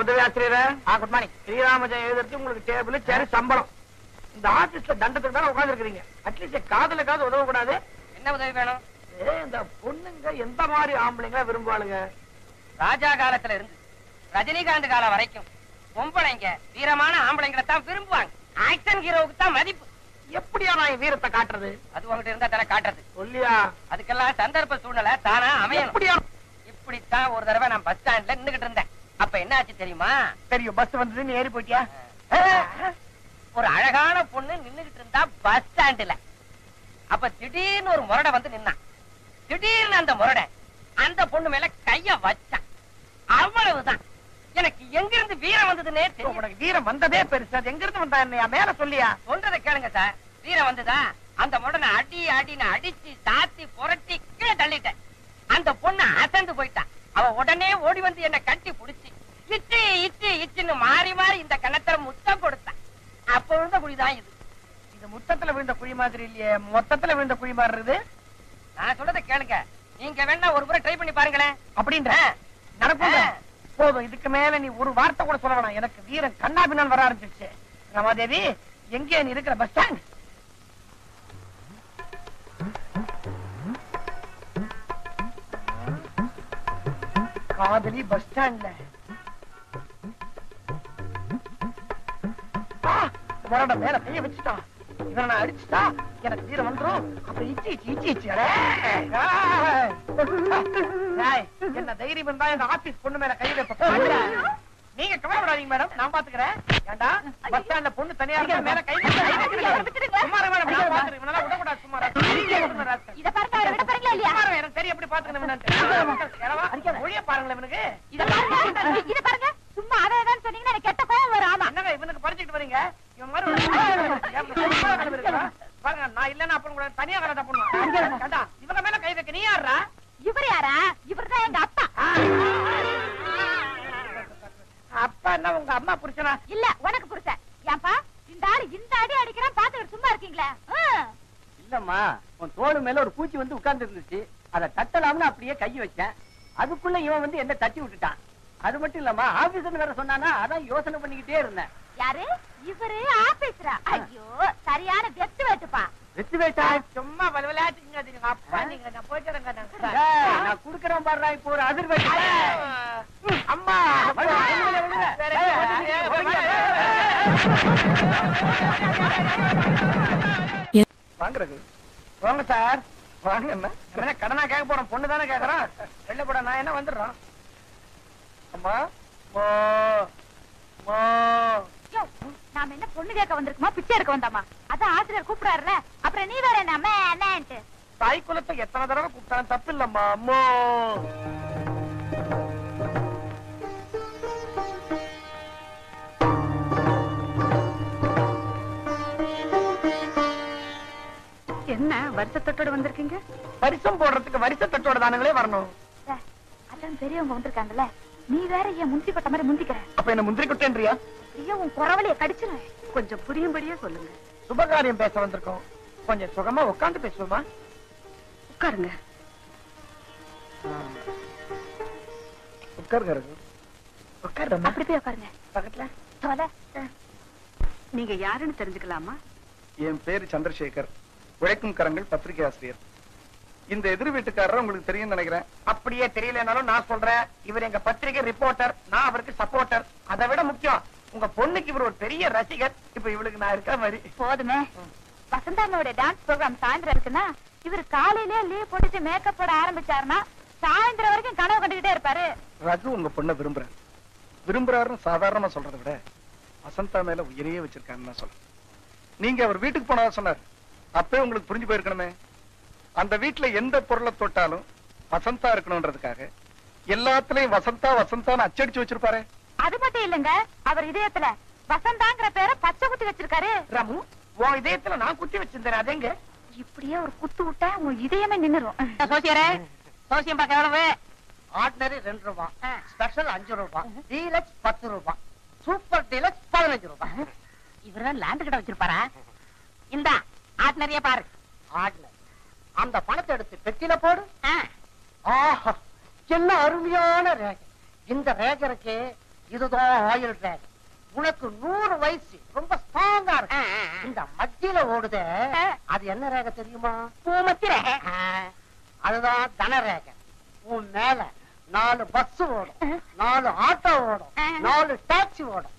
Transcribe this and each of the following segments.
உதவி ஆசிரியர். Good morning. Srirama ஜெயம் எழுதுறதுக்கு உங்களுக்கு டேபிள் சேர் சம்பளம். இந்த ஆபீஸ்ல தண்டத்துக்கு தானே உட்கார்ந்து இருக்கீங்க. அட்லீஸ்ட் காதலுக்காவது உதவ கூடாது? என்ன உதவி வேணும்? இந்த பொண்ணுங்க எந்த மாதிரி ஆம்பளைங்க விரும்புவாளுங்க? ராஜா காலத்துல இருந்து ரஜினிகாந்த் காலம் வரைக்கும் பொம்பளைங்க வீரமான ஆம்பளைங்களை தான் விரும்புவாங்க. ஆக்ஷன் ஹீரோவுக்கு தான் மதிப்பு. எப்படியா நான் வீரத்தை காட்டுறது? அது உங்ககிட்ட இருந்தா தானே காட்டுறது. சொல்லியா? அதுக்கெல்லாம் சந்தர்ப்ப சூழ்நிலை தானா அமையணும். இப்படித்தான் ஒரு தடவை நான் பஸ் ஸ்டாண்ட்ல நின்னுகிட்டு இருந்தேன். அப்ப என்ன ஆச்சு தெரியுமா? தெரியும். பஸ் வந்தது, நீ ஏறி போயிட்டியா? ஒரு அழகான பொண்ணு நின்னுகிட்டு இருந்தா பஸ் ஸ்டாண்ட்ல. அப்ப திடீர்னு ஒரு முரடை வந்து நின்னான். திடீர்னு அந்த முரடை அந்த பொண்ணு மேல கைய வச்சான். அவ்வளவுதான். எனக்கு எங்க இருந்து வீரம் வந்ததுன்னே தெரியும். உனக்கு வீரம் வந்ததே பெருசு. அது எங்க இருந்து வந்தா என்னையா? மேல சொல்லியா? சொல்றதை கேளுங்க சார். வீரம் வந்ததா? அந்த முடனை அடின்னு அடிச்சு சாத்தி புரட்டி கீழே தள்ளிட்டேன். அந்த பொண்ணு அசந்து போயிட்டா. அவ உடனே ஓடி வந்து என்ன கட்டி புடிச்சு இச்சு இச்சு இச்சுன்னு மாறி மாறி இந்த கணத்துல முத்தம் கொடுத்தான். அப்ப விழுந்த குழிதான் இது. இது முத்தத்துல விழுந்த குழி மாதிரி இல்லையே, மொத்தத்துல விழுந்த குழி மாதிரி இருக்குது. நான் சொல்றதை கேளுங்க. நீங்க வேணா ஒரு முறை ட்ரை பண்ணி பாருங்களேன். அப்படின்ற நடக்கும் போதும். இதுக்கு மேல நீ ஒரு வார்த்தை கூட சொல்ல வேணாம். எனக்கு வீரன் கண்ணா பின்னால் வர ஆரம்பிச்சிருச்சு. ரமாதேவி, எங்கே நீ இருக்கிற பஸ் ஸ்டாண்ட்? காதலி பஸ் ஸ்டாண்ட்ல மேல கைய வச்சுட்டா. இவனை நான் அடிச்சுட்டா எனக்கு வீரம் வந்துரும். அப்புறம் இச்சி இச்சி இச்சி இச்சி. என்ன தைரியம் இருந்தா இந்த ஆபீஸ் பொண்ணு மேல கை வைப்ப. நீங்க கவலைப்படாதீங்க மேடம், நான் பாத்துக்கிறேன். ஏண்டா பஸ் ஸ்டாண்ட்ல பொண்ணு தனியா இருக்க மேல கை சும்மாரே மேடம். விடக்கூடாது. சும்மாரா இத பாருங்க. எனக்கு சரி எப்படி பாத்துக்கணும் மொழிய பாருங்களேன். இவனுக்கு இத பாருங்க. சும்மா அதான் சொன்னீங்கன்னா எனக்கு கெட்ட கோவம் வரும். ஆமா என்னங்க இவனுக்கு படிச்சுட்டு வரீங்க? இவன் மாதிரி பாருங்க. நான் இல்லன்னா அப்புறம் கூட தனியா வேலை பண்ணுவான். இவங்க மேல கை வைக்க நீ யாரா? இவர் யாரா? இவர் தான் எங்க அப்பா. அப்பா என்ன உங்க அம்மா புருஷனா? இல்ல உனக்கு புருஷன். ஏன்பா இந்த ஆளு இந்த அடி அடிக்கிறான் பாத்துக்கிட்டு சும்மா இருக்கீங்களா? இல்லம்மா, உன் தோடு மேல ஒரு பூச்சி வந்து உட்கார்ந்து இருந்துச்சு. அதை தட்டலாம்னு அப்படியே கை வச்சேன். அதுக்குள்ள இவன் வந்து என்ன தட்டி விட்டுட்டான். அது மட்டும் இல்லம்மா, ஆபீசர் வேற சொன்னானா, அதான் யோசனை பண்ணிக்கிட்டே இருந்தேன். யாரு இவரு? ஆபீசரா? ஐயோ சரியான வெத்து வேட்டுப்பா. வெத்து வேட்டா? சும்மா விளையாட்டுங்க. அப்பா நீங்க நான் போயிட்டு நான் குடுக்கறேன் பாடுறா. இப்போ ஒரு அதிர் வேட்டு. அம்மா வாங்குறது. வாங்க சார் வாங்க. என்ன கடனா கேட்க போறோம்? பொண்ணு தானே கேக்குறோம். வெளில போட நான் என்ன வந்துடுறோம். அம்மா நாம என்ன பொண்ணு கேட்க வந்திருக்குமா பிச்சை எடுக்க வந்தாமா? அதான் ஆசிரியர் கூப்பிடாருல, அப்புறம் நீ வேற என்ன தாய் குலத்தை எத்தனை தடவை கூப்பிட்டாலும் தப்பு இல்லம்மா. அம்மோ என்ன வருஷத்தட்டோட வந்திருக்கீங்க? வருஷம் போடுறதுக்கு வருஷத்தட்டோட தானுங்களே வரணும். அதான் பெரியவங்க வந்திருக்காங்கல்ல, நீ வேற ஏன் முந்திரி கொட்ட மாதிரி முந்திக்கிற? அப்ப என்ன முந்திரி கொட்டேன்றியா? உன் குறவலைய கடிச்சிடும். கொஞ்சம் புரியும்படியே சொல்லுங்க. சுபகாரியம் பேச வந்திருக்கோம். கொஞ்சம் சுகமா உட்கார்ந்து பேசுவோமா? உட்காருங்க. உட்காருங்க. அப்படி போய் உட்காருங்க. பக்கத்துல நீங்க யாருன்னு தெரிஞ்சுக்கலாமா? என் பேரு சந்திரசேகர், உழைக்கும் கரங்கள் பத்திரிகை ஆசிரியர். இந்த எதிர் வீட்டுக்காரர் உங்களுக்கு தெரியும் நினைக்கிறேன். அப்படியே தெரியலனாலும் நான் சொல்றேன், இவர் எங்க பத்திரிகை ரிப்போர்ட்டர், நான் அவருக்கு சப்போர்ட்டர். அதை விட முக்கியம், உங்க பொண்ணுக்கு இவர் ஒரு பெரிய ரசிகர். இப்ப இவளுக்கு நான் இருக்க மாதிரி போதுமே. வசந்தாமோட டான்ஸ் ப்ரோக்ராம் சாயந்தரம் இருக்குன்னா, இவர் காலையிலே லீவ் போட்டுட்டு மேக்கப் போட ஆரம்பிச்சாருன்னா சாயந்தரம் வரைக்கும் கனவு கண்டுகிட்டே இருப்பாரு. ரகு உங்க பொண்ணை விரும்புறாருன்னு சாதாரணமா சொல்றதை விட வசந்தா மேல உயிரையே வச்சிருக்காருன்னு சொல்றேன். நீங்க அவர் வீட்டுக்கு போனதா சொன்னார். அப்பவே உங்களுக்கு புரிஞ்சு போயிருக்கணுமே. அந்த வீட்டுல எந்த பொருளை தொட்டாலும் வசந்தா இருக்கணும்ன்றதுக்காக எல்லாத்துலயும் வசந்தா வசந்தான்னு அச்சடிச்சு வச்சிருப்பாரு. அது மட்டும் இல்லங்க, அவர் இதயத்துல வசந்தாங்கிற பேரை பச்சை குத்தி வச்சிருக்காரு. ரமு, உன் இதயத்துல நான் குத்தி வச்சிருந்தேன். அதெங்க இப்படியே ஒரு குத்து விட்டா உன் இதயமே நின்னுரும். சோசியரே, சோசியம் பார்க்க எவ்வளவு? ஆர்டினரி 2 ரூபாய், ஸ்பெஷல் 5 ரூபாய், டீலக்ஸ் 10 ரூபாய், சூப்பர் டீலக்ஸ் 15 ரூபாய். இவரெல்லாம் லேண்ட் கிட்ட வச்சிருப்பாரா? இந்த ஆர்டினரியே பாரு. ஆர்டினரி அந்த பணத்தை எடுத்து பெட்டியில போடு. ஆஹா, என்ன அருமையான ரேகை. இந்த ரேகருக்கு இதுதான் ஆயில் டிராகன். உனக்கு 100 வயசு, ரொம்ப ஸ்ட்ராங்கா இருக்கு. இந்த மத்தியில ஓடுதே, அது என்ன ரேகை தெரியுமா? பூமத்தி ரேகை. அதுதான் தன ரேகை. உன் மேல 4 பஸ் ஓடும், 4 ஆட்டோ ஓடும், 4 டாக்ஸி ஓடும்.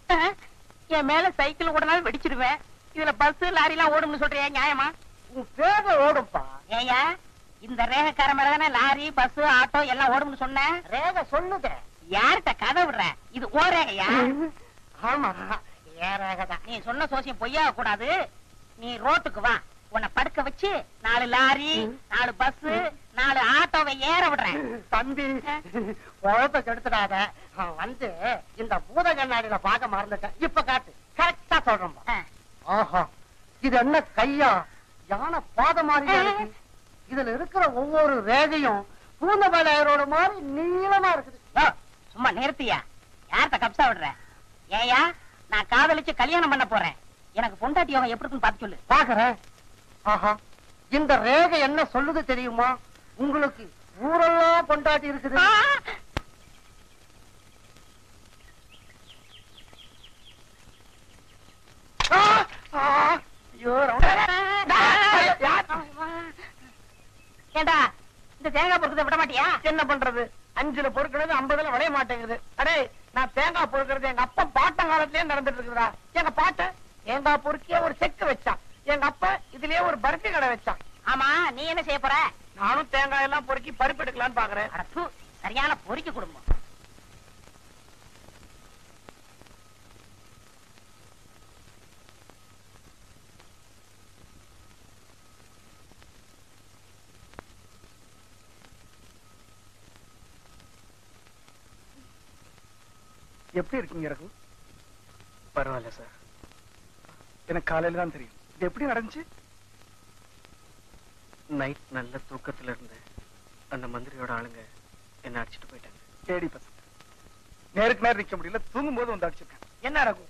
என் மேல சைக்கிள் ஓடனாலும் வெடிச்சிருவேன். இதுல பஸ் லாரி எல்லாம் ஓடும்னு சொல்றியா? நியாயமா? உன் பேர ஓடும்பா. ஏயா, இந்த ரேகைக்கார மேலதானே லாரி பஸ் ஆட்டோ எல்லாம் ஓடும்னு சொன்ன? ரேகை சொல்லுதே. யார்கிட்ட கதை விடுற? இது ஓ ரேகையா? ஆமா, ஏன் ரேகை தான். நீ சொன்ன சோசியம் பொய்யாக கூடாது. நீ ரோட்டுக்கு வா, உன்னை படுக்க வச்சு 4 லாரி 4 பஸ் 4 ஆட்டோவை ஏற விடுறேன். தம்பி, உழப்ப கெடுத்துடாத. வந்து இந்த பூத கண்ணாடியில பார்க்க மறந்துட்டேன். இப்ப காட்டு, கரெக்டா சொல்றேன். ஆஹா, இது என்ன கையா? யானை பாத மாதிரி இருக்கு. இதுல இருக்கிற ஒவ்வொரு ரேகையும் பூந்த வேலையரோட மாதிரி நீளமா இருக்குது. சும்மா நிறுத்தியா? யார்கிட்ட கப்சா விடுற? ஏயா, நான் காதலிச்சு கல்யாணம் பண்ண போறேன். எனக்கு பொண்டாட்டி யோகம் எப்படி இருக்குன்னு பார்த்து சொல்லு. பாக்குறேன். ஆஹா, இந்த ரேகை என்ன சொல்லுது தெரியுமா? உங்களுக்கு ஊரெல்லாம் பொண்டாட்டி இருக்குது. ஏண்டா, இந்த தேங்காய் பொறுக்கிறத விட மாட்டியா? என்ன பண்றது? 5ல பொறுக்கிறது 50ல விளைய மாட்டேங்குது. அடே, நான் தேங்காய் பொறுக்கிறது எங்க அப்பா பாட்டங்காலத்திலேயே நடந்துட்டு இருக்குதா. எங்க பாட்ட தேங்காய் பொறுக்கிய ஒரு செக்கு வச்சான். எங்க அப்பா இதுலயே ஒரு பருத்தி கடை வச்சான். ஆமா, நீ என்ன செய்ய போற? நானும் தேங்காய் எல்லாம் பொறுக்கி பருப்பு எடுக்கலான்னு பாக்குறேன். அட தூ, சரியான பொறுக்கி குடும்பம். எப்படி இருக்கீங்க ரகு? பரவாயில்ல சார். எனக்கு காலையில தான் தெரியும். இது எப்படி நடந்துச்சு? நைட் நல்ல தூக்கத்துல இருந்தேன். அந்த மந்திரியோட ஆளுங்க என்ன அடிச்சுட்டு போயிட்டாங்க. கேடி பசங்க நேருக்கு நேரம் நிக்க முடியல, தூங்கும் போது வந்து அடிச்சிருக்காங்க. என்ன ரகு,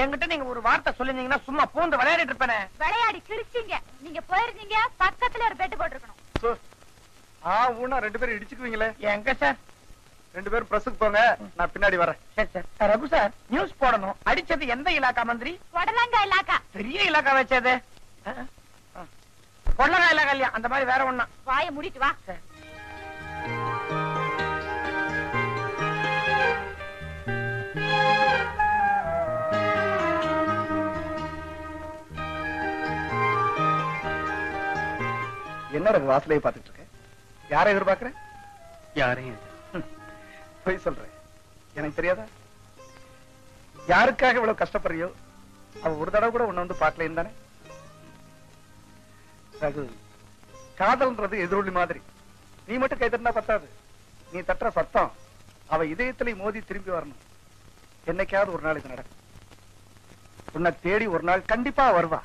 என்கிட்ட நீங்க ஒரு வார்த்தை சொல்லிருந்தீங்கன்னா சும்மா பூந்து விளையாடிட்டு இருப்பேனே. விளையாடி கிழிச்சீங்க. நீங்க போயிருந்தீங்க, பக்கத்துல ஒரு பெட் போட்டிருக்கணும். ஊனா 2 பேரும் இடிச்சுக்குவீங்களே. எங்க சார்? 2 பேரும் பிரஸுக்கு போங்க, நான் பின்னாடி வரேன். சரி சார். ரகு சார், நியூஸ் போடணும். அடிச்சது எந்த இலாக்கா மந்திரி? உடலங்கா இலாக்கா. பெரிய இலாக்கா வச்சது. பொள்ளங்கா இலாக்கா இல்லையா? அந்த மாதிரி வேற ஒண்ணா. வாயை மூடிட்டு வா. என்ன ரகு வாசலையை பார்த்துட்டு இருக்க? யாரை எதிர்பார்க்கிறேன்? யாரையும் போய் சொல்றேன், எனக்கு தெரியாதா? யாருக்காக இவ்வளவு கஷ்டப்படுறியோ அவ ஒரு தடவை கூட உன்னை வந்து பார்க்கலேன்னு தானே? ரகு, காதல்ன்றது எதிரொலி மாதிரி. நீ மட்டும் கை தட்டினா பத்தாது. நீ தட்டுற சத்தம் அவ இதயத்திலே மோதி திரும்பி வரணும். என்னைக்காவது ஒரு நாள் இது நடக்கும். உன்னை தேடி ஒரு நாள் கண்டிப்பா வருவா.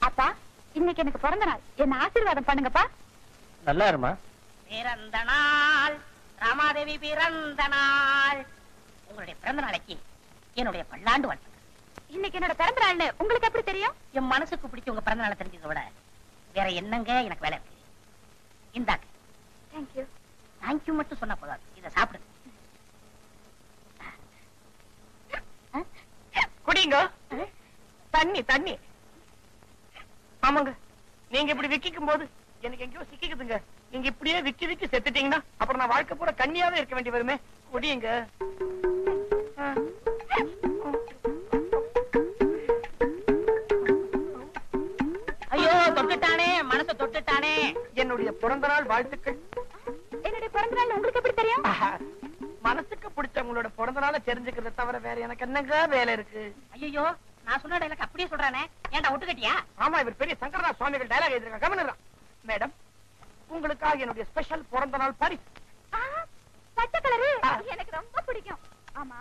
அப்பா, இன்னைக்கு எனக்கு பிறந்த நாள். என்ன ஆசீர்வாதம் பண்ணுங்கப்பா. நல்லா இருமா. பிறந்த நாள் ராமாதேவி பிறந்த நாள். உங்களுடைய பிறந்த நாளைக்கு என்னுடைய பல்லாண்டு வாழ்த்துக்கள். இன்னைக்கு என்னோட பிறந்த நாள்னு உங்களுக்கு எப்படி தெரியும்? என் மனசுக்கு பிடிச்ச உங்க பிறந்த நாளை தெரிஞ்சதை விட வேற என்னங்க எனக்கு வேலை இருக்கு. இந்தாங்க. தேங்க்யூ. தேங்க்யூ மட்டும் சொன்னா போதாது, இதை சாப்பிடுங்க. குடிங்க. தண்ணி தண்ணி. ஆமாங்க, நீங்க இப்படி விக்கிக்கும் போது எனக்கு எங்கேயோ சிக்கிக்குதுங்க. நீங்க இப்படியே விக்கி விக்கி செத்துட்டீங்கன்னா அப்புறம் நான் வாழ்க்கை பூரா கண்ணியாவே இருக்க வேண்டி வருமே. குடியுங்க. ஐயோ, தொட்டுட்டானே, மனசை தொட்டுட்டானே. என்னுடைய பிறந்த நாள் வாழ்த்துக்கள். என்னுடைய பிறந்த நாள் உங்களுக்கு எப்படி தெரியும்? மனசுக்கு பிடிச்சவங்களோட பிறந்த நாளை தெரிஞ்சுக்கிறத தவிர வேற எனக்கு என்னங்க வேலை இருக்கு? ஐயோ, நான் சொன்ன டைலாக் அப்படியே சொல்றானே. ஏன்டா ஒட்டுக்கட்டியா? ஆமா, இவர் பெரிய சங்கரதாஸ் சுவாமிகள் டைலாக் எழுதிருக்காங்க. கவனிடுறான். மேடம், உங்களுக்காக என்னுடைய ஸ்பெஷல் பிறந்த நாள் பரிசு. பச்சை கலரு எனக்கு ரொம்ப பிடிக்கும். ஆமா,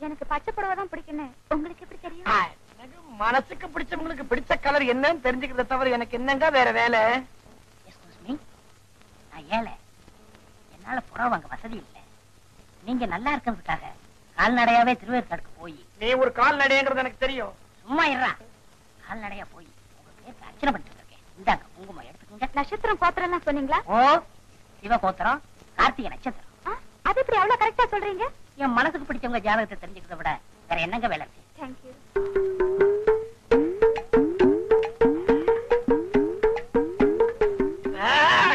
எனக்கு பச்சை புடவை தான் பிடிக்குன்னு உங்களுக்கு எப்படி தெரியும்? எனக்கு மனசுக்கு பிடிச்சவங்களுக்கு பிடிச்ச கலர் என்னன்னு தெரிஞ்சுக்கிறத தவிர எனக்கு என்னங்க வேற வேலை? எக்ஸ்கியூஸ் மீ, நான் ஏழை. என்னால புடவை வாங்க வசதி இல்லை. நீங்க நல்லா இருக்கிறதுக்காக கால்நடையாவே திருவேற்காடுக்கு போய். நீ ஒரு கால்நடைங்கிறது எனக்கு தெரியும். சும்மா இருறா. கால்நடையா போய் உங்க பேருக்கு அர்ச்சனை பண்ணிட்டு இருக்கேன். இந்தாங்க குங்குமம் எடுத்துக்கங்க. நட்சத்திரம் கோத்திரம் எல்லாம் சொன்னீங்களா? ஓ, சிவகோத்திரம், கார்த்திகை நட்சத்திரம். அது எப்படி அவ்வளவு கரெக்டா சொல்றீங்க? என் மனசுக்கு பிடிச்சவங்க ஜாதகத்தை தெரிஞ்சுக்கிறத விட வேற என்னங்க வேலை இருக்கு? தேங்க்யூ.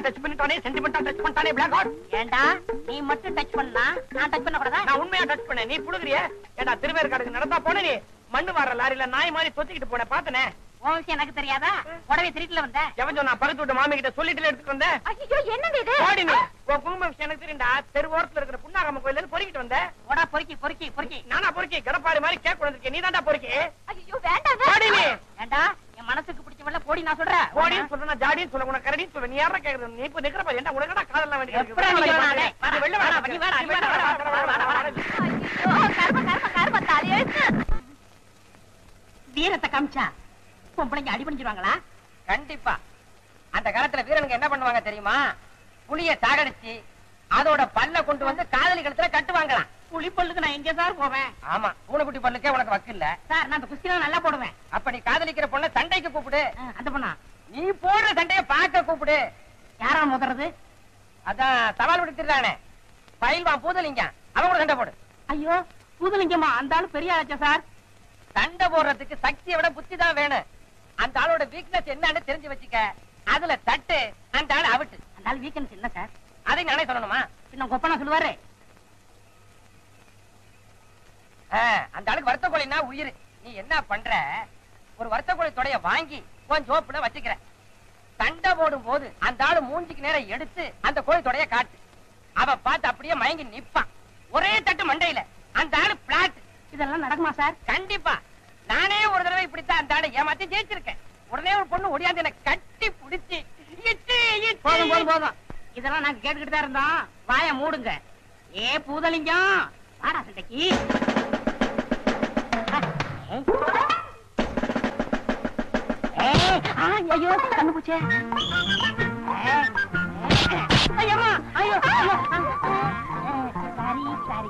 டச் பண்ணிட்டானே, சென்டிமெண்டா டச் பண்ணிட்டானே, பிளாக் ஹார்ட். ஏண்டா நீ மட்டும் டச் பண்ணா நான் டச் பண்ண கூடாதா? நான் உண்மையா டச் பண்ணேன், நீ புடுங்குறியே. ஏண்டா திருவேற்காடுக்கு நடந்தா போன நீ மண்ணு வார லாரியில நாய் மாதிரி தொத்திக்கிட்டு போன பாத்தனே. உன் விஷயம் எனக்கு தெரியாதா? உடவே திருட்டுல வந்த. எவன் சொன்னா? பக்கத்து வீட்டு மாமி கிட்ட சொல்லிட்டு எடுத்துட்டு வந்தேன். ஐயோ என்னங்க இது? ஓடி நீ. உன் குங்கும விஷயம் எனக்கு தெரியும்டா. தெரு ஓரத்துல இருக்கிற புண்ணாகம்மன் கோயில்ல இருந்து பொறுக்கிட்டு வந்தேன். ஓடா பொறுக்கி பொறுக்கி பொறுக்கி. நானா பொறுக்கி? கடப்பாடு மாதிரி கேக் கொண்டிருக்கேன், நீ தான்டா பொறுக்கி. ஐயோ வேண்டாங்க. ஓடி நீ. ஏண்டா என் மனசுக்கு பிடிச்சவள போடி நான் சொல்றேன். ஓடின்னு சொல்றேன், ஜாடின்னு சொல்ல, உனக்கு கரடின்னு சொல்ல. நீ யாரா கேக்குறது? நீ இப்ப நிக்கிற பாரு. என்ன உனக்கு காதெல்லாம் வேண்டிய இருக்கு? எப்படா நீ வரானே? நீ வெளில வாடா, நீ வாடா, நீ வாடா, வாடா. ஐயோ கர்ம தலையெழுத்து. வீரத்தை காமிச்சா பொம்பளைங்க அடி பண்ணிடுவாங்களா? கண்டிப்பா. அந்த காலத்துல வீரனுங்க என்ன பண்ணுவாங்க தெரியுமா? புலிய சாகடிச்சு அதோட பல்ல கொண்டு வந்து காதலி கழுத்துல கட்டுவாங்களாம். புலி பல்லுக்கு நான் எங்க சார் போவேன்? ஆமா, பூனைக்குட்டி பல்லுக்கே உனக்கு வக்கு இல்ல. சார் நான் அந்த குஸ்திலாம் நல்லா போடுவேன். அப்ப நீ காதலிக்கிற பொண்ணை சண்டைக்கு கூப்பிடு. அந்த பொண்ணா? நீ போடுற சண்டைய பார்க்க கூப்பிடு. யாரா முதறது? அதான் சவால் விடுத்துறானே பயில்வான் பூதலிங்க, அவன் கூட சண்டை போடு. ஐயோ பூதலிங்கம்மா, அந்த ஆளு பெரிய ஆச்சா சார். சண்டை போடுறதுக்கு சக்தியை விட புத்தி தான் வேணும். அந்த ஆளோட வீக்னஸ் என்னன்னு தெரிஞ்சு வச்சுக்க. அதுல தட்டு, அந்த ஆள் அவுட்டு. அந்த ஆள் வீக்கெண்ட்ஸ் என்ன சார்? அதை நானே சொல்லணுமா? இன்னும் கொப்பனா சொல்லுவாரு. அந்த ஆளுக்கு வருத்த கோழின்னா உயிர். நீ என்ன பண்ற? ஒரு வருத்த கோழி தொடைய வாங்கி உன் ஜோப்புல வச்சுக்கிற. சண்டை போடும் போது அந்த ஆளு மூஞ்சிக்கு நேரம் எடுத்து அந்த கோழி தொடைய காட்டு. அவ பார்த்து அப்படியே மயங்கி நிப்பான். ஒரே தட்டு மண்டையில. அந்த ஆளு பிளாட். இதெல்லாம் நடக்குமா சார்? கண்டிப்பா. நானே ஒரு தடவை இப்படித்தான் அந்த ஆளை ஏமாத்தி ஜெயிச்சிருக்கேன். உடனே ஒரு பொண்ணு ஒடியாந்து என்ன கட்டி பிடிச்சி போதும் போதும் போதும். இதெல்லாம் நாங்க கேட்டுக்கிட்டு தான் இருந்தோம். வாய மூடுங்க. ஏ பூதலிங்கம் வாடா சண்டைக்கு. ஐயோ கண்ணு பூச்சே. ஐயம்மா ஐயோ சாரி சாரி.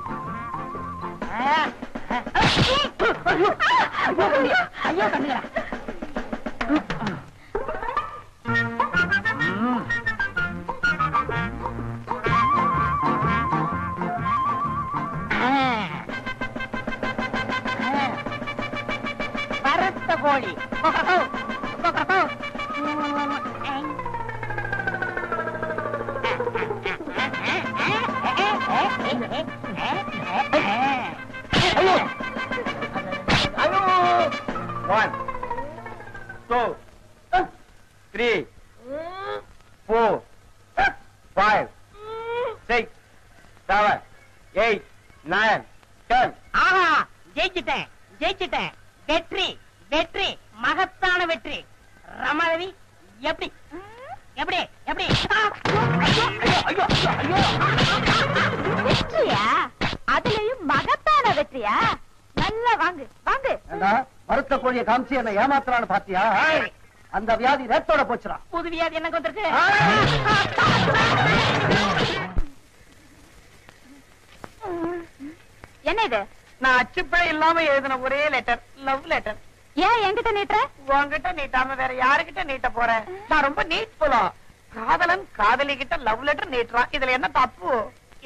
ஐயோ கண்ணுங்களா. வறுத்த கோழி. One, 2, 3, 4, 5, 6, 7, 8, 9, 10. ஆஹா ஜெயிச்சிட்டேன் ஜெயிச்சிட்டேன். வெற்றி வெற்றி மகத்தான வெற்றி. ரமாதேவி எப்படி எப்படி எப்படி? வெற்றியா? அதுலயும் மகத்தான வெற்றியா? நல்லா வாங்கு வாங்கு. வருத்த கோழியை காமிச்சு என்ன ஏமாத்துறான்னு பாத்தியா? அந்த வியாதி ரத்தோட போச்சுடா. புது வியாதி எனக்கு வந்திருக்கு. என்ன இது? நான் அச்சுப்பே இல்லாம எழுதின ஒரே லெட்டர், லவ் லெட்டர். ஏன் என்கிட்ட நீட்டுற? உன்கிட்ட நீட்டாம வேற யாருகிட்ட நீட்ட போறேன்? நான் ரொம்ப நீட் போலாம். காதலன் காதலி கிட்ட லவ் லெட்டர் நீட்டுறான், இதுல என்ன தப்பு?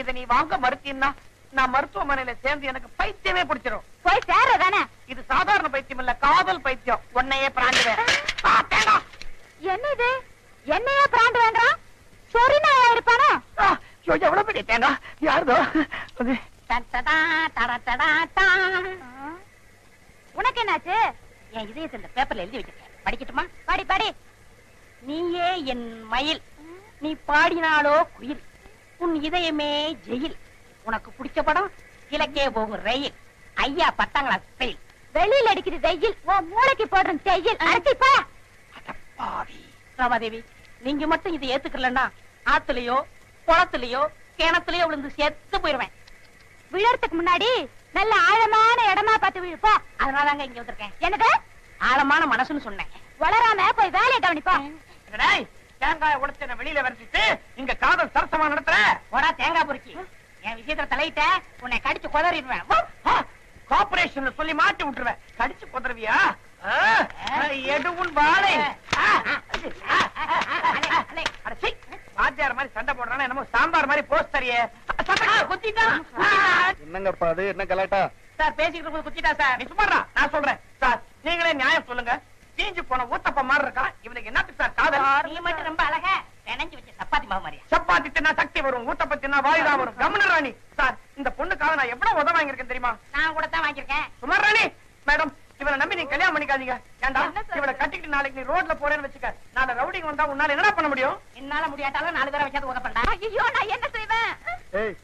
இத நீ வாங்க மறுத்தீன்னா நான் மருத்துவமனையில சேர்ந்து எனக்கு பைத்தியமே பிடிச்சிடும். போய் சேரதானே? இது சாதாரண பைத்தியம் இல்ல, காதல் பைத்தியம். உன்னையே பிராண்டுவேன். என்ன இது? என்னையே பிராண்ட் வேண்டாம்? சொரினா இருப்பானா? எவ்வளவு பெரிய தேங்காய் யாருதோ? உனக்கு என்னாச்சு? என் இதயத்தை இந்த பேப்பர்ல எழுதி வச்சிருக்கேன், படிக்கட்டுமா? படி படி. நீயே என் மயில், நீ பாடினாலோ குயில், உன் இதயமே ஜெயில். உனக்கு பிடிச்ச படம் கிழக்கே போகும் ரயில். ஐயா 10ஆம் கிளாஸ் ஃபெயில். வெளியில அடிக்குது வெயில், உன் மூளைக்கு போடுற செய்யில். அரைச்சிப்பா. ராமாதேவி, நீங்க மட்டும் இதை ஏத்துக்கலன்னா ஆத்துலயோ குளத்துலயோ கிணத்துலயோ விழுந்து செத்து போயிருவேன். விழறதுக்கு முன்னாடி நல்ல ஆழமான இடமா பார்த்து விழுப்பா. அதனாலதாங்க இங்க வந்திருக்கேன். என்னது? ஆழமான மனசுன்னு சொன்னேன். வளராம போய் வேலையை கவனிப்பா. தேங்காய் உடைச்சு என்ன வெளியில வரைச்சிட்டு இங்க காதல் சரசமா நடத்துற. போடா தேங்காய் பொறுக்கி. என் விஷயத்துல தலையிட்ட உன்னை கடிச்சு கொதறிடுவேன். கார்பரேஷன் சொல்லி மாட்டி விட்டுருவேன். கடிச்சு கொதறவியா? எடுவும் வாழை. வாத்தியார் மாதிரி சண்டை போடுறானா என்னமோ சாம்பார் மாதிரி போஸ்ட் தரியே. குத்திட்டான். என்னங்கப்பா அது, என்ன கலாட்டா? சார் பேசிக்கிட்டு இருக்கும்போது குத்திட்டா சார். நீ சும்மாடா, நான் சொல்றேன் சார். நீங்களே நியாயம் சொல்லுங்க. தீஞ்சு போன ஊத்தப்ப மாதிரி இருக்கா இவனுக்கு என்னத்துக்கு சார் காதல்? நீ மட்டும் ரொம்ப அழகா நினைஞ்சு வச்ச சப்பாத்தி மாவு மாதிரியா. சப்பாத்தி தின்னா சக்தி வரும், ஊத்தப்ப தின்னா வாயுதா வரும். கமன ராணி சார், இந்த பொண்ணுக்காக நான் எவ்வளவு உதவ வாங்கியிருக்கேன் தெரியுமா? நான் கூட தான் வாங்கியிருக்கேன். சுமார் ராணி மேடம், இவனை நம்பி நீங்க கல்யாணம் பண்ணிக்காதீங்க. ஏண்டா இவனை கட்டிக்கிட்டு நாளைக்கு நீ ரோட்ல போறேன்னு வச்சுக்க, நாளை ரவுடிங் வந்தா உன்னால என்ன பண்ண முடியும்? என்னால முடியாட்டாலும் 4 பேரை வச்சாது உதப்பண்டா. ஐயோ நான் என்ன செய்வேன்? ஏய்,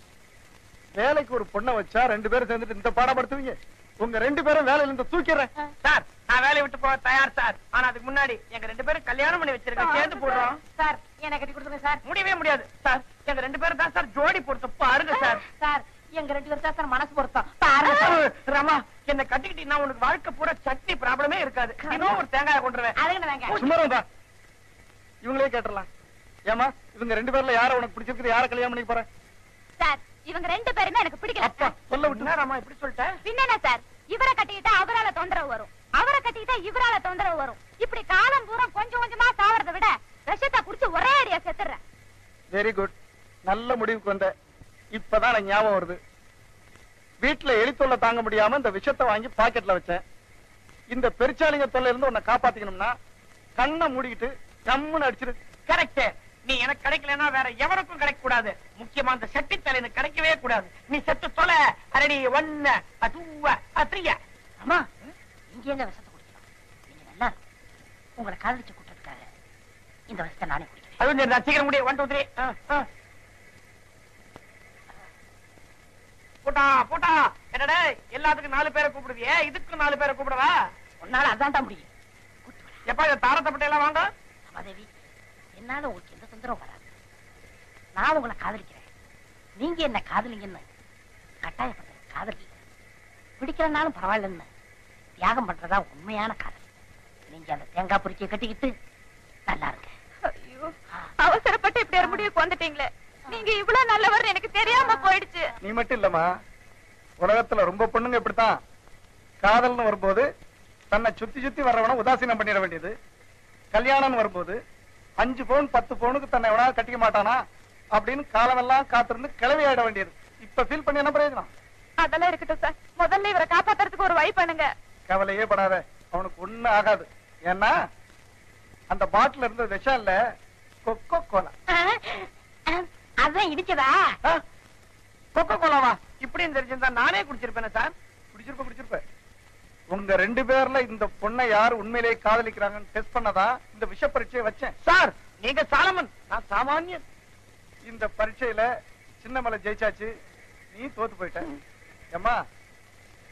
வேலைக்கு ஒரு பொண்ணை வச்சா 2 பேரும் சேர்ந்துட்டு இந்த பாடப்படுத்துவீங்க? உங்க 2 பேரும் வேலையில இருந்து தூக்கிறேன் சார். நான் வேலையை விட்டு போக தயார் சார். ஆனா அதுக்கு முன்னாடி எங்க 2 பேரும் கல்யாணம் பண்ணி வச்சிருக்கேன், சேர்ந்து போடுறோம். சார் என்ன கட்டி கொடுத்துருங்க சார். முடியவே முடியாது சார். எங்க 2 பேரும் தான் சார் ஜோடி பொருத்தம் பாருங்க சார். சார் எங்க 2 பேரும் சார் மனசு பொருத்தம் பாருங்க சார். ரமா, என்ன கட்டிக்கிட்டீங்கன்னா உனக்கு வாழ்க்கை பூரா சட்னி ப்ராப்ளமே இருக்காது. இன்னும் ஒரு தேங்காய் கொண்டுருவேன். அதுக்கு வேங்க. சும்மா இவங்களே கேட்டுறலாம். ஏமா, இவங்க 2 பேர்ல யார உனக்கு பிடிச்சிருக்கு, யார கல்யாணம் பண்ணி போற? சார் இவங்க 2 பேருமே எனக்கு பிடிக்கல. அப்பா சொல்ல விட்டு ரமா இப்படி சொல்லிட்டேன். பின்ன சார், இவரை கட்டிக்கிட்டா அவரால தொந்தரவு வரும், அவரை கட்டிக்கிட்டா இவரால தொந்தரவு வரும். இப்படி காலம் பூரா கொஞ்சம் கொஞ்சமா சாவறதை விட விஷத்தை குடிச்சு ஒரே அடியா செத்துறேன். வெரி குட், நல்ல முடிவுக்கு வந்த. இப்பதான் எனக்கு ஞாபகம் வருது. வீட்டுல எலி தொல்லை தாங்க முடியாம இந்த விஷத்தை வாங்கி பாக்கெட்ல வச்சேன். இந்த பெருச்சாளிங்க தொல்லை இருந்து உன்னை காப்பாத்திக்கணும்னா கண்ணை மூடிக்கிட்டு கம்முன்னு அடிச்சிரு. கரெக்ட். நீ எனக்கு கிடைக்கலன்னா வேற எவருக்கும் கிடைக்க கூடாது. முக்கியமா அந்த செட்டி தலைன்னு கிடைக்கவே கூடாது. நீ செத்து தொலை. அரடி 1 2 3. அம்மா இங்க எங்க விஷத்தை குடிக்கலாம்? நீங்க நல்லா உங்களை காதலிச்சு கூட்டத்துக்காக இந்த விஷத்தை நானே குடிக்கிறேன். அது கொஞ்சம் சீக்கிரம் முடியும். 1 2 3. போட்டா போட்டா. என்னடா எல்லாத்துக்கும் 4 பேரை கூப்பிடுவியே, இதுக்கு 4 பேரை கூப்பிடவா? உன்னால அதான் தான் முடியும். எப்ப இந்த தாரத்தப்பட்ட எல்லாம் வாங்க. சமாதேவி, என்னால உங்களுக்கு எந்த தொந்தரவும் வராது. நான் உங்களை காதலிக்கிறேன், நீங்க என்ன காதலிங்கன்னு கட்டாயப்படுற காதல் இல்லை. பிடிக்கிறனாலும் பரவாயில்லன்னு தியாகம் பண்றதா உண்மையான காதல். நீங்க அந்த தேங்காய் பொறிக்கையை கட்டிக்கிட்டு நல்லா இருங்க. ஐயோ, அவசரப்பட்டு இப்படி ஒரு முடிவுக்கு வந்துட்டீங்களே. நீங்க இவ்வளவு நல்லவர் எனக்கு தெரியாம போயிடுச்சு. நீ மட்டும் இல்லம்மா, உலகத்துல ரொம்ப பொண்ணுங்க இப்படித்தான். காதல்னு வரும்போது தன்னை சுத்தி சுத்தி வர்றவன உதாசீனம் பண்ணிட வேண்டியது. கல்யாணம் வரும்போது 5 பவுன் 10 பவுனுக்கு தன்னை எவனாவது கட்டிக்க மாட்டானா அப்படின்னு காலமெல்லாம் காத்திருந்து கிளவி ஆயிட வேண்டியது. இப்ப ஃபீல் பண்ணி என்ன பிரயோஜனம்? அதெல்லாம் இருக்கட்டும் சார், முதல்ல இவரை காப்பாத்துறதுக்கு ஒரு வழி பண்ணுங்க. கவலையே படாத, அவனுக்கு ஒண்ணும் ஆகாது. ஏன்னா அந்த பாட்டில் இருந்த விஷம் இல்ல, கொக்கோ கோலா. அதான் இடிச்சதா? கொக்கோ கோலாவா? இப்படின்னு தெரிஞ்சிருந்தா நானே குடிச்சிருப்பேன் சார். குடிச்சிருப்ப. உங்க 2 பேர்ல இந்த பொண்ணை யார் உண்மையிலேயே காதலிக்கிறாங்கன்னு டெஸ்ட் பண்ணதா இந்த விஷ பரீட்சையை வச்சேன். சார் நீங்க சாலமன், நான் சாமானியன். இந்த பரீட்சையில சின்னமலை ஜெயிச்சாச்சு, நீ தோத்து போயிட்ட. ஏம்மா,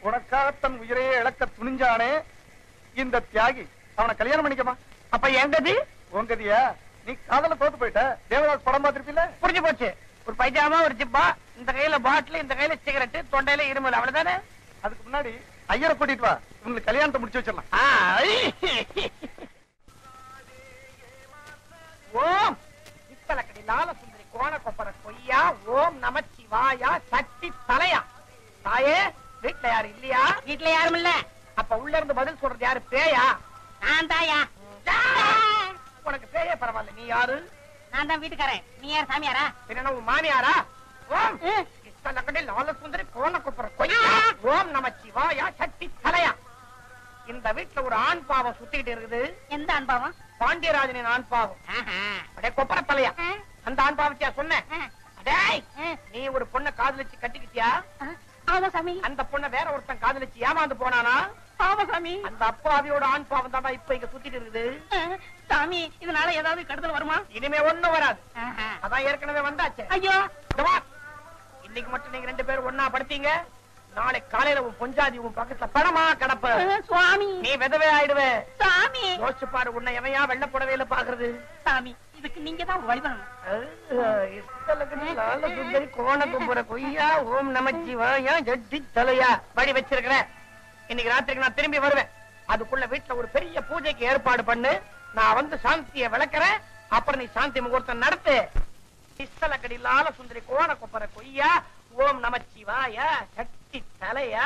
உனக்காக தன் உயிரையே இழக்க துணிஞ்சானே இந்த தியாகி, அவனை கல்யாணம் பண்ணிக்கமா. அப்ப எங்கது உங்கதியா? நீ காதல தோத்து போயிட்ட. தேவதாஸ் படம் பார்த்திருப்பீல? புரிஞ்சு போச்சு. ஒரு பைஜாமா, ஒரு ஜிப்பா, இந்த கையில பாட்டில், இந்த கையில சிகரெட், தொண்டையில இருமல், அவ்வளவுதானே. அதுக்கு முன்னாடி ஐயரை கூட்டிட்டு வா, உங்களுக்கு கல்யாணத்தை முடிச்சு வச்சிடலாம். ஓம் இத்தலக்கடி லால சுந்தரி கோண கொப்பர கொய்யா ஓம் நமச்சிவாயா சக்தி தலையா. தாயே, வீட்டுல யாரு இல்லையா? வீட்டுல யாரும் இல்ல. அப்ப உள்ள இருந்து பதில் சொல்றது யாரு? பேயா? நான் தாயா. உனக்கு பேயே பரவாயில்ல. நீ யாரு? நான் தான் வீட்டுக்காரன். நீ யார் சாமியாரா? என்ன உன் மாமியாரா? ஓம் இத்தலக்கடி லால சுந்தரி கோண கொப்பர கொய்யா ஓம் நமச்சிவாயா சக்தி தலையா. இந்த வீட்டுல ஒரு ஆண் பாவம் சுத்திட்டு இருக்குது. எந்த அனுபவம்? பாண்டியராஜனின் ஆண் பாவம். அடே கொப்பர தலையா, அந்த ஆண் பாவத்தியா சொன்ன? அடேய், நீ ஒரு பொண்ணை காதலிச்சு கட்டிக்கிட்டியா? ஆமா சாமி. அந்த பொண்ணை வேற ஒருத்தன் காதலிச்சு ஏமாந்து போனானா? ஆமா சாமி. அந்த அப்பாவியோட ஆண் பாவம் தாண்டா இப்ப இங்க சுத்திட்டு இருக்குது. சாமி, இதனால ஏதாவது கெடுதல் வருமா? இனிமே ஒண்ணும் வராது. அதான் ஏற்கனவே வந்தாச்சு. ஐயோ, இன்னைக்கு மட்டும் நீங்க 2 பேரும் ஒன்னா படுத்தீங்க, நாளை காலையில உன் பொஞ்சாதி உன் பக்கத்துல படமா கிடப்ப. சுவாமி, நீ விதவே ஆயிடுவே. சாமி, யோசிச்சு பாரு, உன்னை எவையா வெள்ள புடவையில பாக்குறது. சாமி, இதுக்கு நீங்க தான் ஒரு வழி பண்ணணும். கோண கும்புற கொய்யா ஓம் நமச்சிவாயா ஜட்டி தலையா வழி வச்சிருக்கிறேன். இன்னைக்கு ராத்திரிக்கு நான் திரும்பி வருவேன். அதுக்குள்ள வீட்டுல ஒரு பெரிய பூஜைக்கு ஏற்பாடு பண்ணு. நான் வந்து சாந்திய விளக்குறேன். அப்புறம் நீ சாந்தி முகூர்த்தம் நடத்து. இஸ்தலக்கடி லால சுந்தரி கோண கொப்பர கொய்யா ஓம் நமச்சிவாயா சக்தி தலையா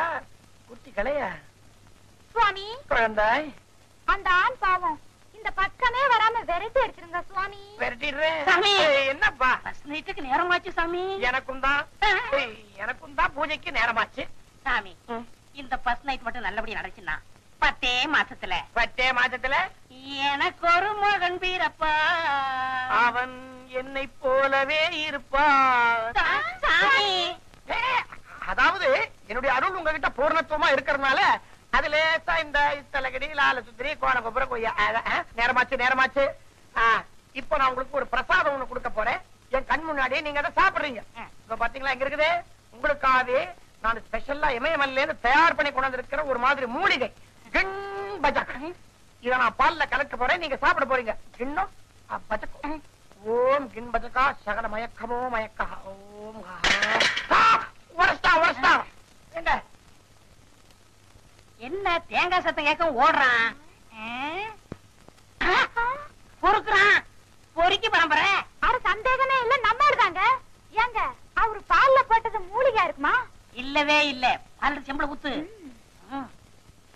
குட்டி கலையா. சுவாமி, குழந்தாய், அந்த ஆண் பாவம் இந்த பக்கமே வராம விரட்டி அடிச்சிருங்க சுவாமி. விரட்டிடுறேன். சாமி. என்னப்பா? ஃபர்ஸ்ட் நைட்டுக்கு நேரமாச்சு சாமி. எனக்கும் தான் பூஜைக்கு நேரமாச்சு. சாமி, இந்த ஃபர்ஸ்ட் நைட் மட்டும் நல்லபடியா நடந்துச்சுன்னா 10 மாசத்துல 10 மாசத்துல எனக்கு ஒரு மகன் பிறப்பா. அவன் என்னை போலவே இருப்பான். சாமி, அதாவது என்னுடைய அருள் உங்ககிட்ட பூர்ணத்துவமா இருக்கிறதுனால அதுல இந்த தலைகடி லால சுத்திரி கோண கொப்புற கொய்யா நேரமாச்சு. இப்ப நான் உங்களுக்கு ஒரு பிரசாதம் ஒண்ணு கொடுக்க போறேன். என் கண் முன்னாடி நீங்க அதை சாப்பிடுறீங்க. இப்ப பாத்தீங்களா இங்க இருக்குது உங்களுக்காகவே நான் ஸ்பெஷலா இமயமல்ல இருந்து தயார் பண்ணி கொண்டு வந்திருக்கிற ஒரு மாதிரி மூலிகை கிண் பஜக். இத நான் பால்ல கலக்க போறேன், நீங்க சாப்பிட போறீங்க. கிண்ணம் பஜக். ஓம் கிண் பஜகா சகல மயக்கமோ மயக்கா. ஓம் உரஸ்டா என்ன என்ன தேங்காய் சத்தம் கேட்க ஓடுறான்? பொறுக்குறான். பொறுக்கி பரம்பரை. அது சந்தேகமே இல்ல, நம்மளுதாங்க. ஏங்க அவரு பால்ல போட்டது மூலிகை இருக்குமா? இல்லவே இல்ல. பால் செம்பள குத்து.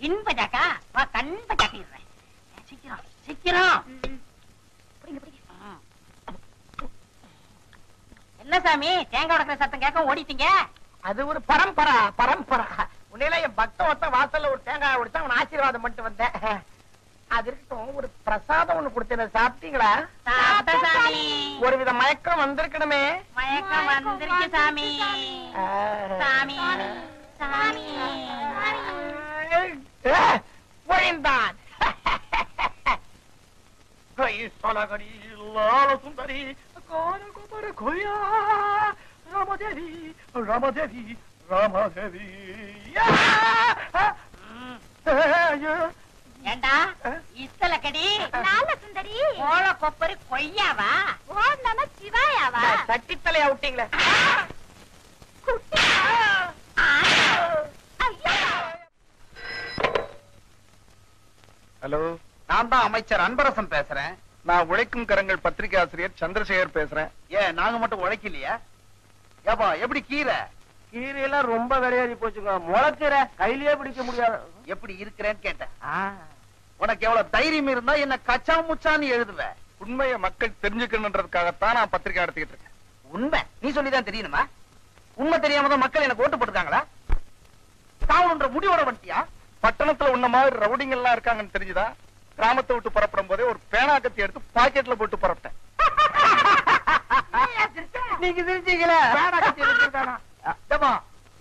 இன்பஜாக்கா கண் பஜாக்கிடுறேன். சீக்கிரம். என்ன சாமி தேங்காய் உடைக்கிற சத்தம் கேட்க ஓடிட்டீங்க? அது ஒரு பரம்பரா. உன்னையில என் பக்தவத்த வாசல்ல ஒரு தேங்காய் உடைச்சா அவன் ஆசீர்வாதம் பண்ணிட்டு வந்தேன். அது இருக்கட்டும், ஒரு பிரசாதம் ஒண்ணு கொடுத்தேன், சாப்பிட்டீங்களா? சாமி, ஒரு வித மயக்கம் வந்திருக்கணுமே. மயக்கம் வந்துருச்சு சாமி. சாமி சாமி ஒழிந்தான். சொலகடி லால சுந்தரி கோர கொய்யா ராமதேவி ராமதேவி ராமதேவி. ஏண்டா இத்தல கடி லால சுந்தரி கோல கொப்பரு கொய்யாவா? ஓம் நம சிவாயாவா? சட்டித்தலையா விட்டீங்களே. ஹலோ, நான் தான் அமைச்சர் அன்பரசன் பேசுறேன். நான் உழைக்கும் கரங்கள் பத்திரிகை ஆசிரியர் சந்திரசேகர் பேசுறேன். ஏன் நாங்க மட்டும் உழைக்கலையா? ஏப்பா எப்படி கீரை கீரையெல்லாம் ரொம்ப விளையாடி போச்சுங்க. முளைக்கீரை கையிலேயே பிடிக்க முடியாது. எப்படி இருக்கிறேன்னு கேட்டேன். உனக்கு எவ்வளவு தைரியம் இருந்தா என்ன கச்சா முச்சான்னு எழுதுவ? உண்மையை மக்கள் தெரிஞ்சுக்கணுன்றதுக்காகத்தான் நான் பத்திரிகை நடத்திக்கிட்டு இருக்கேன். உண்மை நீ சொல்லிதான் தெரியணுமா? உண்மை தெரியாம தான் மக்கள் எனக்கு ஓட்டு போட்டுருக்காங்களா? காவல்ன்ற முடிவோட வந்துட்டியா? பட்டணத்துல உன்ன மாதிரி ரவுடிங்க எல்லாம் இருக்காங்கன்னு தெரிஞ்சுதா கிராமத்தை விட்டு புறப்படும் போதே ஒரு பேனா கத்தி எடுத்து பாக்கெட்ல போட்டு புறப்பட்டேன். நீங்க தெரிஞ்சீங்களே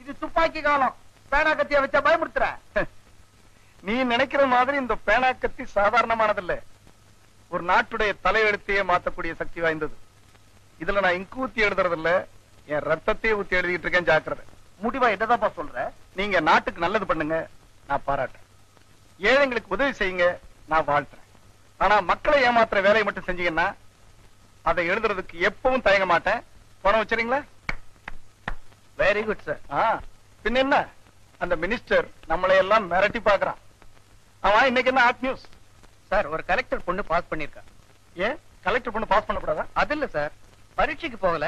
இது துப்பாக்கி காலம். பேனா கத்திய வச்சா பயமுறுத்துற? நீ நினைக்கிற மாதிரி இந்த பேனா கத்தி சாதாரணமானதில்ல. ஒரு நாட்டுடைய தலையெழுத்தையே மாத்தக்கூடிய சக்தி வாய்ந்தது. இதுல நான் இங்கு ஊத்தி எழுதுறது இல்ல, என் ரத்தத்தையே ஊத்தி எழுதிட்டு இருக்கேன். ஜாக்கிரதை. முடிவா என்னதாப்பா சொல்ற? நீங்க நாட்டுக்கு நல்லது பண்ணுங்க, நான் பாராட்டுறேன். ஏழைங்களுக்கு உதவி செய்யுங்க, நான் வாழ்த்துறேன். ஆனா மக்களை ஏமாத்துற வேலையை மட்டும் செஞ்சீங்கன்னா அதை எழுதுறதுக்கு எப்பவும் தயங்க மாட்டேன். பணம் வச்சுறீங்களா? Very good sir. பின்ன என்ன, அந்த மினிஸ்டர் நம்மளை எல்லாம் மிரட்டி பாக்குறான். அவன் இன்னைக்கு என்ன ஹாட் நியூஸ் சார்? ஒரு கலெக்டர் பொண்ணு பாஸ் பண்ணிருக்கா. ஏன் கலெக்டர் பொண்ணு பாஸ் பண்ணக்கூடாதா? அது இல்ல சார், பரீட்சைக்கு போகல,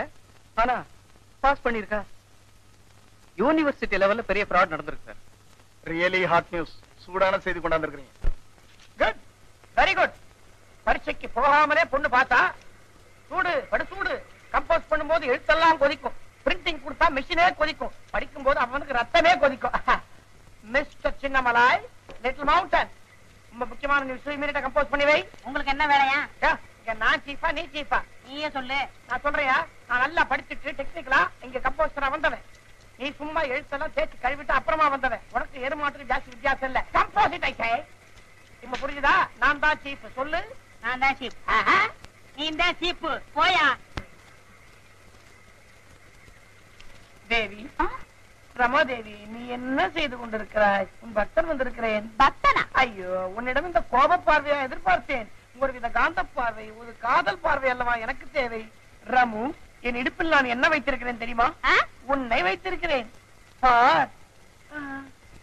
ஆனா பாஸ் பண்ணிருக்கா. யூனிவர்சிட்டி லெவல்ல பெரிய ஃப்ராட் நடந்திருக்கு சார். Really hot news. சூடான செய்தி கொண்டாந்துருக்கீங்க. Good, very good. பரீட்சைக்கு போகாமலே பொண்ணு பார்த்தா சூடு படுசூடு. கம்போஸ் பண்ணும்போது எழுத்தெல்லாம் கொதிக்கும், பிரிண்டிங் கொடுத்தா மிஷினே கொதிக்கும், படிக்கும் போது அவனுக்கு ரத்தமே கொதிக்கும். மிஸ்டர் சின்னமலாய், லிட்டில் மவுண்டன், ரொம்ப முக்கியமான நியூஸ். இமீடியட்டா கம்போஸ் பண்ணி வை. உங்களுக்கு என்ன வேலையா? நான் சீஃபா நீ சீஃபா? நீயே சொல்லு. நான் சொல்றியா? நான் நல்லா படிச்சுட்டு டெக்னிக்கலா இங்க கம்போஸ்டரா வந்தவன். நீ சும்மா எழுத்தெல்லாம் தேய்ச்சி கழுவிட்டு அப்புறமா வந்தவன். உனக்கு எருமாட்டுக்கு ஜாஸ்தி வித்தியாசம் இல்ல. கம்போசிட் ஐசே. இப்ப புரியுதா? நான் தான் சீஃப். சொல்லு. நான் தான் சீப். நீ தான் சீப்பு. போயா. தேவி, ரமாதேவி, நீ என்ன செய்து கொண்டிருக்கிறாய்? உன் பக்தன் வந்திருக்கிறேன். பக்தனா? ஐயோ, உன்னிடம் இந்த கோப பார்வையா எதிர்பார்த்தேன். ஒரு வித காந்த பார்வை, ஒரு காதல் பார்வை அல்லவா எனக்கு தேவை. ரமு, என் இடுப்பில் நான் என்ன வைத்திருக்கிறேன் தெரியுமா? உன்னை வைத்திருக்கிறேன். பார்.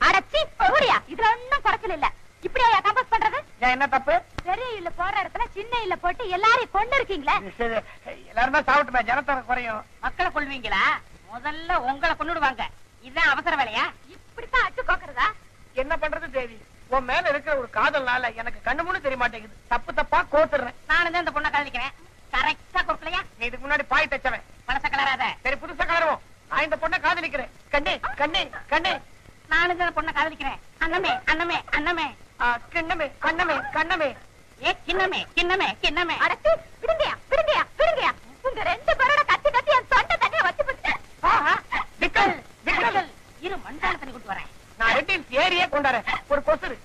அடச்சி சூரியா, இதுல ஒண்ணும் குறைச்சல் இல்ல. இப்படியா கம்போஸ் பண்றது? என்ன தப்பு? பெரிய இல்ல போற இடத்துல சின்ன இல்ல போட்டு எல்லாரையும் கொண்டு இருக்கீங்களே. எல்லாரும் தான் சாப்பிட்டுமே, ஜனத்தொகை குறையும். மக்களை கொள்வீங்களா? முதல்ல உங்களை கொண்டுடுவாங்க. இதுதான் அவசர வேலையா? இப்படித்தான் அச்சு கோக்குறதா? என்ன பண்றது தேவி? உன் மேல இருக்கிற ஒரு காதல்னால எனக்கு கண்ணு மூணு தெரிய மாட்டேங்குது. தப்பு தப்பா கோத்துறேன். நானும் தான் இந்த பொண்ணை காதலிக்கிறேன். கரெக்டா கொடுக்கலையா? நீ இதுக்கு முன்னாடி பாய் தச்சவன். பழச கலராத. சரி புதுசா கலருவோம். நான் இந்த பொண்ணை காதலிக்கிறேன். கண்ணே கண்ணே கண்ணே. நானும் தான் இந்த பொண்ணை காதலிக்கிறேன். அண்ணமே அண்ணமே அண்ணமே. கிண்ணமே கண்ணமே கண்ணமே. ஏ கிண்ணமே கிண்ணமே கிண்ணமே. அடச்சி விடுங்கயா விடுங்கயா விடுங்கயா. உங்க ரெண்டு பேரோட கத்தி கத்தி என் தொண்டை தண்ணியை வச்சு போட்டு. விக்கல் விக்கல். இரு மண்பான தண்ணி கொடுத்து வரேன். நான் ரெட்டில் ஏரியே கொண்டாரேன். ஒரு கொசுரு